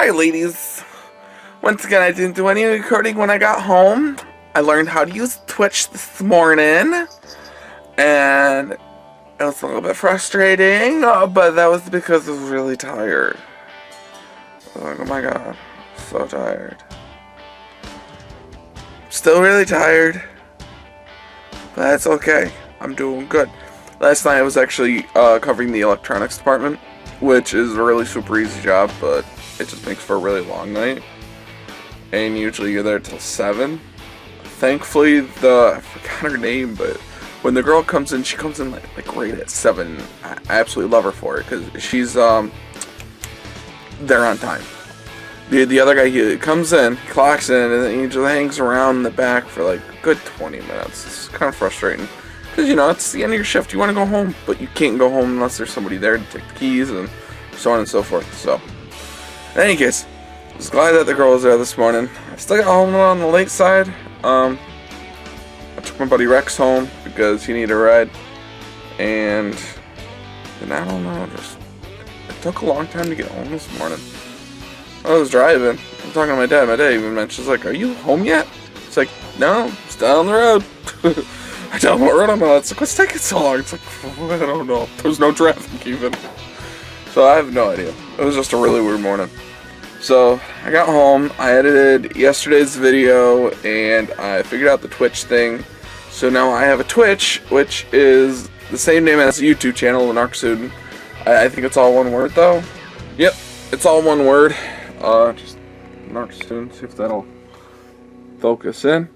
Hi ladies! Once again, I didn't do any recording when I got home. I learned how to use Twitch this morning, and it was a little bit frustrating, but that was because I was really tired. Oh my god, so tired. Still really tired, but that's okay. I'm doing good. Last night I was actually covering the electronics department, which is a really super easy job, but it just makes for a really long night. And usually you're there till 7. Thankfully, I forgot her name, but when the girl comes in, she comes in like right at 7. I absolutely love her for it, because she's there on time. The other guy, he comes in, he clocks in, and then he just hangs around in the back for like a good 20 minutes. It's kind of frustrating. Because, you know, it's the end of your shift, you want to go home, but you can't go home unless there's somebody there to take the keys, and so on and so forth. So, in any case, I was glad that the girl was there this morning. I still got home on the late side. I took my buddy Rex home because he needed a ride, and I don't know, it took a long time to get home this morning. I was driving, I'm talking to my dad even mentioned, she's like, "Are you home yet?" It's like, "No, it's down the road." I don't know what road I'm on. It's like, what's taking so long? It's like, I don't know. There's no traffic even. So I have no idea. It was just a really weird morning. So I got home, I edited yesterday's video, and I figured out the Twitch thing. So now I have a Twitch, which is the same name as the YouTube channel, the Narcstudent. I think it's all one word though. Yep, it's all one word. Just Narcstudent, see if that'll focus in.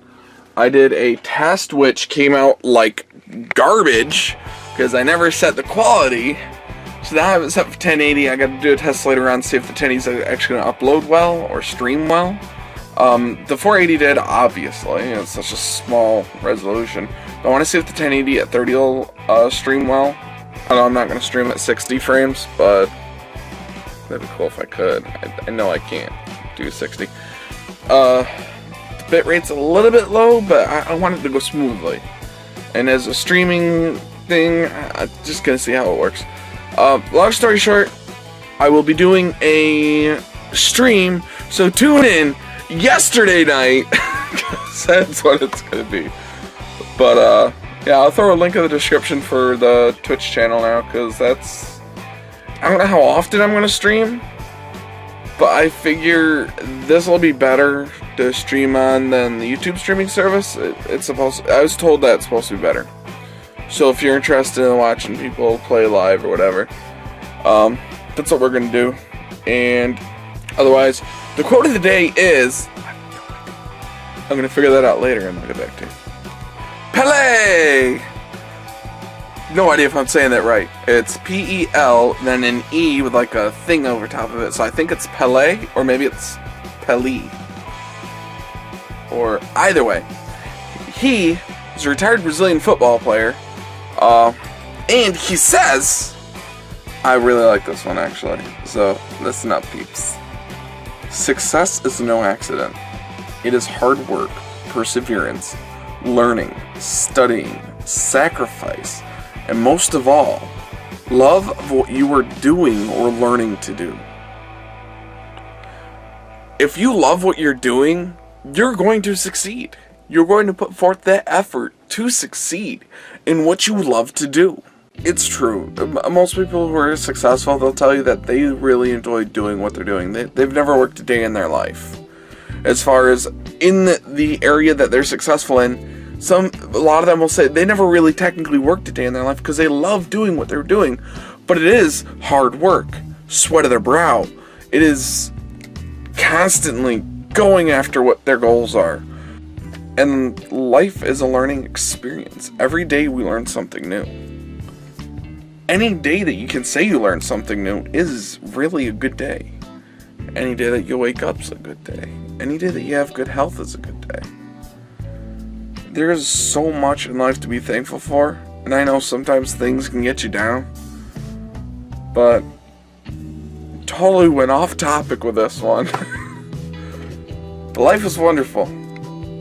I did a test which came out like garbage because I never set the quality. So now I have it set for 1080. I got to do a test later on to see if the 1080 is actually going to upload well or stream well. The 480 did, obviously. It's such a small resolution. But I want to see if the 1080 at 30 will stream well. I know I'm not going to stream at 60 frames, but that'd be cool if I could. I know I can't do 60. Bit rate's a little bit low, but I want it to go smoothly. And as a streaming thing, I'm just gonna see how it works. Long story short, I will be doing a stream, so tune in yesterday night, because that's what it's gonna be. But yeah, I'll throw a link in the description for the Twitch channel now, because I don't know how often I'm gonna stream, but I figure this will be better to stream on than the YouTube streaming service. I was told that it's supposed to be better. So if you're interested in watching people play live or whatever, that's what we're gonna do. And otherwise, the quote of the day is, I'm gonna figure that out later and I'll get back to you. Pele! No idea if I'm saying that right. It's P-E-L, then an E with like a thing over top of it. So I think it's Pele, or maybe it's Pele. Or either way. He is a retired Brazilian football player. And he says, I really like this one actually. So listen up, peeps. Success is no accident. It is hard work, perseverance, learning, studying, sacrifice, and most of all, love of what you are doing or learning to do. If you love what you're doing, you're going to succeed. You're going to put forth that effort to succeed in what you love to do. It's true. Most people who are successful, they'll tell you that they really enjoy doing what they're doing. They've never worked a day in their life. As far as in the area that they're successful in, a lot of them will say they never really technically worked a day in their life because they love doing what they're doing. But it is hard work, sweat of their brow. It is constantly going after what their goals are. And life is a learning experience. Every day we learn something new. Any day that you can say you learned something new is really a good day. Any day that you wake up is a good day. Any day that you have good health is a good day. There's so much in life to be thankful for, and I know sometimes things can get you down, but totally went off topic with this one. But life is wonderful.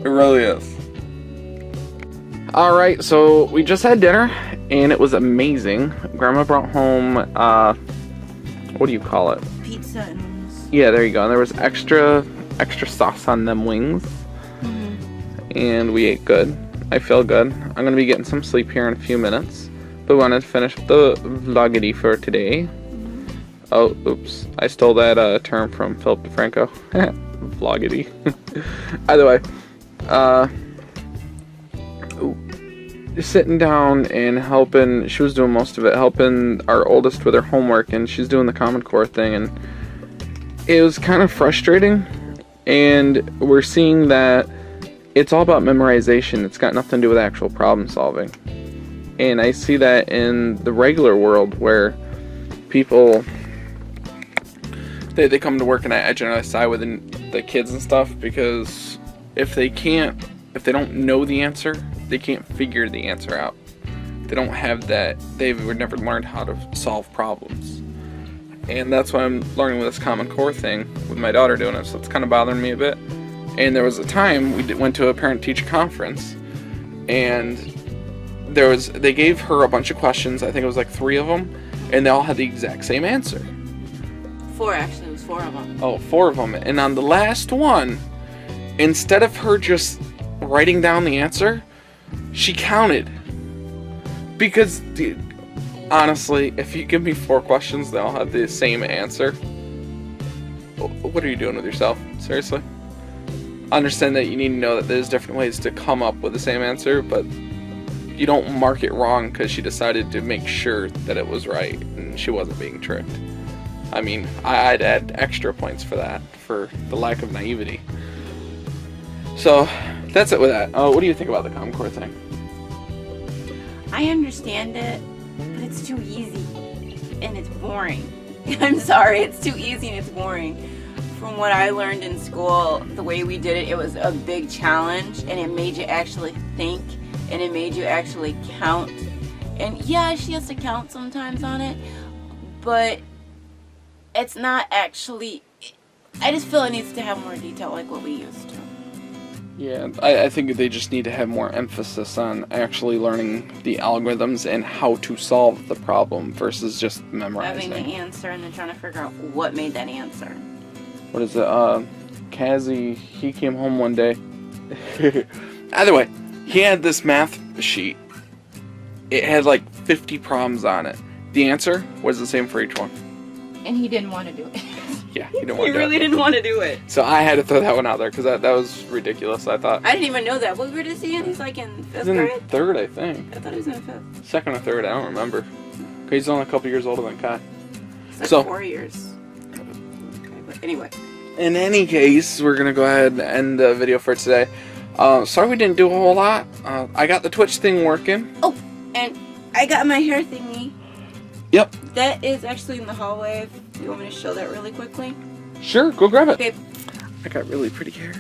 It really is. Alright, so we just had dinner, and it was amazing. Grandma brought home, what do you call it? Pizza and Yeah, there you go. And there was extra sauce on them wings. And we ate good. I feel good. I'm going to be getting some sleep here in a few minutes. But we wanted to finish the vloggity for today. Oh, oops. I stole that term from Philip DeFranco. Vloggity. Either way. Just sitting down and helping. She was doing most of it. Helping our oldest with her homework. And she's doing the Common Core thing. And it was kind of frustrating. And we're seeing that it's all about memorization. It's got nothing to do with actual problem solving. And I see that in the regular world where people, they come to work, and I generally side with the kids and stuff, because if they don't know the answer, they can't figure the answer out. They don't have that, they were never learned how to solve problems. And that's why I'm learning with this Common Core thing with my daughter doing it, so it's kind of bothering me a bit. And there was a time we went to a parent-teacher conference, and they gave her a bunch of questions. I think it was like 3 of them, and they all had the exact same answer. 4, actually. It was 4 of them. Oh, 4 of them. And on the last one, instead of her just writing down the answer, she counted. Because, dude, honestly, if you give me 4 questions, they all have the same answer. What are you doing with yourself? Seriously? Understand that you need to know that there's different ways to come up with the same answer, but you don't mark it wrong because she decided to make sure that it was right and she wasn't being tricked. I mean, I'd add extra points for that, for the lack of naivety. So, that's it with that. What do you think about the Common Core thing? I understand it, but it's too easy and it's boring. I'm sorry, it's too easy and it's boring. From what I learned in school, the way we did it, it was a big challenge, and it made you actually think, and it made you actually count. And yeah, she has to count sometimes on it, but it's not actually, I just feel it needs to have more detail like what we used to. Yeah, I think they just need to have more emphasis on actually learning the algorithms and how to solve the problem versus just memorizing. Having the answer and then trying to figure out what made that answer. What is it? Kazi, he came home one day. Either way, he had this math sheet. It had like 50 problems on it. The answer was the same for each one. And he didn't want to do it. Yeah, he didn't want to do it. He really didn't want to do it. So I had to throw that one out there because that was ridiculous, I thought. I didn't even know that. What grade is he in? He's like in 5th grade? He's in 3rd, I think. I thought he was in 5th. 2nd or 3rd, I don't remember. He's only a couple years older than Kai. It's like 4 years. Anyway. In any case, we're going to go ahead and end the video for today. Sorry we didn't do a whole lot. I got the Twitch thing working. Oh, and I got my hair thingy. Yep. That is actually in the hallway. You want me to show that really quickly? Sure, go grab it. Okay. I got really pretty hair.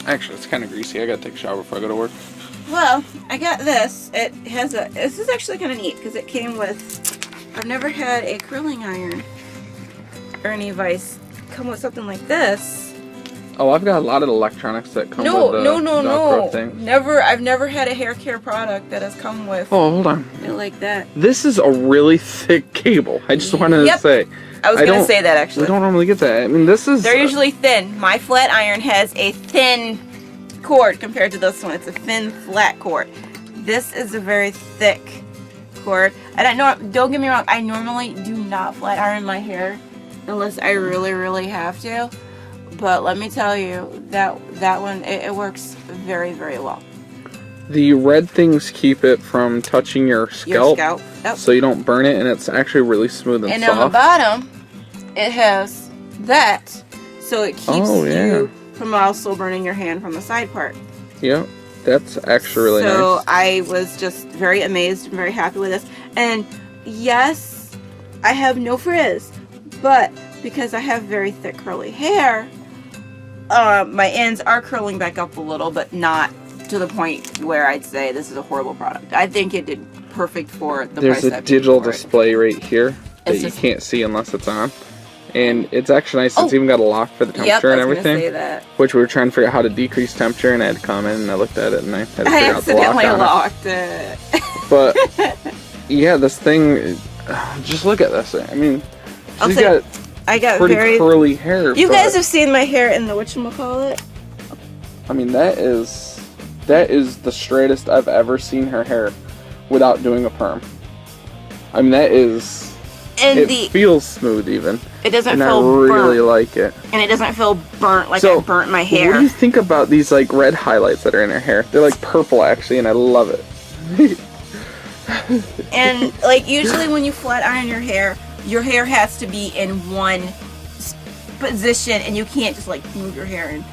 Actually, it's kind of greasy. I got to take a shower before I go to work. Well, I got this. It has a... This is actually kind of neat because it came with... I've never had a curling iron or any vice come with something like this. Oh, I've got a lot of electronics that come with the Velcro thing. Never. I've never had a hair care product that has come with. Oh, hold on. It like that. This is a really thick cable. I just wanted to say. I was gonna say that actually. We don't normally get that. I mean, this is. They're usually thin. My flat iron has a thin cord compared to this one. It's a thin, flat cord. This is a very thick cord. And I know. Don't get me wrong. I normally do not flat iron my hair unless I really, really have to. But let me tell you, that one, it works very, very well. The red things keep it from touching your scalp. Yep. So you don't burn it, and it's actually really smooth and soft. And on the bottom, it has that, so it keeps you from also burning your hand from the side part. Yep, that's actually really nice. So I was just very amazed and very happy with this. And yes, I have no frizz, but because I have very thick curly hair, my ends are curling back up a little, but not to the point where I'd say this is a horrible product. I think it did perfect for the price. There's a digital display right here that you can't see unless it's on. And it's actually nice. It's even got a lock for the temperature and everything. Say that. Which we were trying to figure out how to decrease temperature, and I had to come in and I looked at it and I had to figure out the lock on it. I accidentally locked it. But yeah, this thing, just look at this. I mean, She's got I got pretty very curly hair. You guys have seen my hair in the whatchamacallit? I mean, that is the straightest I've ever seen her hair without doing a perm. I mean, that is. And it feels smooth even. It doesn't and feel I really burnt. like it. And it doesn't feel burnt like I burnt my hair. What do you think about these like red highlights that are in her hair? They're like purple actually, and I love it. And like usually when you flat iron your hair has to be in one position, and you can't just like move your hair. And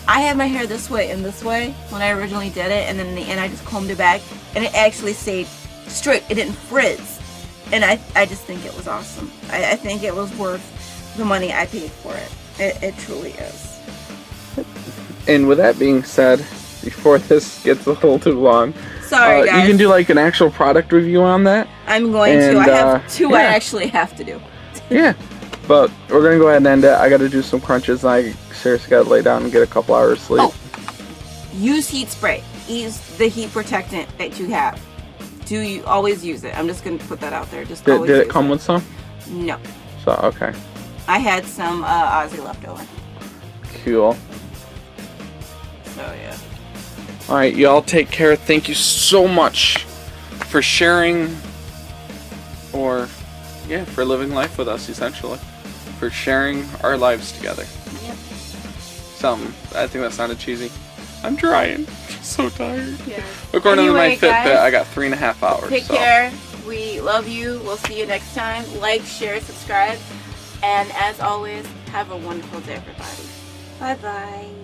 I had my hair this way and this way when I originally did it, and then in the end I just combed it back, and it actually stayed straight. It didn't frizz, and I just think it was awesome. I think it was worth the money I paid for it. It truly is. And with that being said, before this gets a little too long, sorry guys, you can do like an actual product review on that. I'm going to. I have two. Yeah. I actually have to do. Yeah, but we're gonna go ahead and end it. I got to do some crunches, and I seriously got to lay down and get a couple hours sleep. Oh, use heat spray. Use the heat protectant that you have. Do you always use it? I'm just gonna put that out there. Just did it come with some? No. So okay. I had some Aussie leftover. Cool. So yeah. All right, y'all take care. Thank you so much for sharing, or yeah, for living life with us essentially, for sharing our lives together. Yep. I think that sounded cheesy. I'm trying. I'm so tired. Yeah. According to my Anyway, Fitbit, guys, I got 3.5 hours. Take care. We love you. We'll see you next time. Like, share, subscribe, and as always, have a wonderful day, everybody. Bye bye.